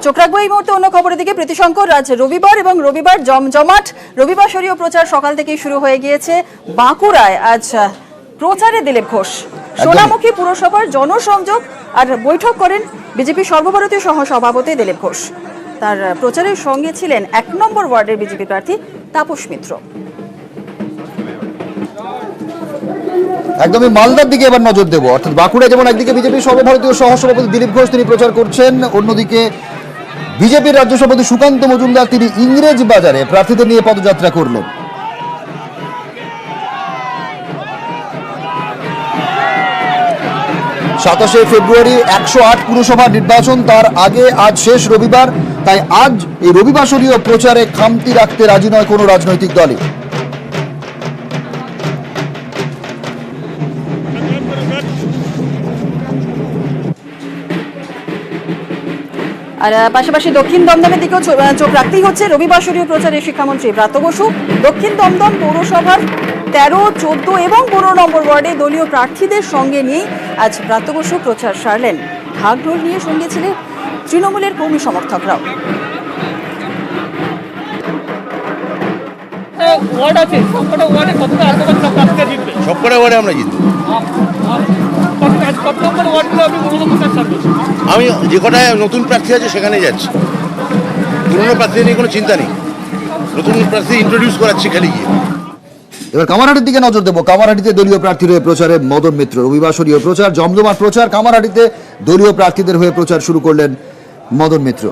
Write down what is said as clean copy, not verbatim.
চোখ রাখবো এই মুহূর্তে অন্য খবরের দিকে। প্রীতিশঙ্কর, আজ রবিবার এবং রবিবার জমজমাট রবিবার শরীয় প্রচার সকাল থেকেই শুরু হয়ে গিয়েছে বাঁকুড়ায়। আজ প্রচারে দিলীপ ঘোষ সোনামুখী পুরসভার জনসংযোগ আর বৈঠক করেন বিজেপি সর্বভারতীয় সহ সভাপতি দিলীপ ঘোষ। তার প্রচারের সঙ্গে ছিলেন 1 নম্বর ওয়ার্ডের বিজেপি প্রার্থী তাপস মিত্র। একদমই মালদার দিকে এবার নজর দেবো। অর্থাৎ বাঁকুড়া যেমন একদিকে বিজেপি সর্বভারতীয় সহসভাপতি দিলীপ ঘোষ তিনি প্রচার করছেন, অন্যদিকে বিজেপির রাজ্য সভাপতি সুকান্ত মজুমদার তিনি ইংরেজ বাজারে প্রার্থীদের নিয়ে পদযাত্রা করলেন। সাতাশে ফেব্রুয়ারি 108 পুরসভা নির্বাচন, তার আগে আজ শেষ রবিবার, তাই আজ এই রবিবাসরীয় প্রচারে খামতি রাখতে রাজি নয় কোনো রাজনৈতিক দলই। আর পাশাপাশি দক্ষিণ দমদমের দিকেও চোখ রাখতেই হচ্ছে। রবিবাসরীয় প্রচারে শিক্ষামন্ত্রী ব্রাত্য বসু দক্ষিণ দমদম পৌরসভার 13, 14 এবং 15 নম্বর ওয়ার্ডে দলীয় প্রার্থীদের সঙ্গে নিয়ে আজ ব্রাত্য বসু প্রচার সারলেন। ঢাক ঢোল নিয়ে সঙ্গে ছিলেন তৃণমূলের কর্মী সমর্থকরাও। সবকটা ওয়ার্ডে আমরা জিতবো। আমি যে কটায় নতুন প্রার্থী আছে সেখানে যাচ্ছি, পুরনো প্রার্থী নিয়ে কোনো চিন্তা নেই, নতুন প্রার্থী ইন্ট্রোডিউস করাচ্ছি খালি গিয়ে। এবার কামারহাটির দিকে নজর দেবো। কামারহাটিতে দলীয় প্রার্থীর হয়ে প্রচারে মদন মিত্র। রবিবাসরীয় প্রচার জমজমাট প্রচার। কামারহাটিতে দলীয় প্রার্থীদের হয়ে প্রচার শুরু করলেন মদন মিত্র।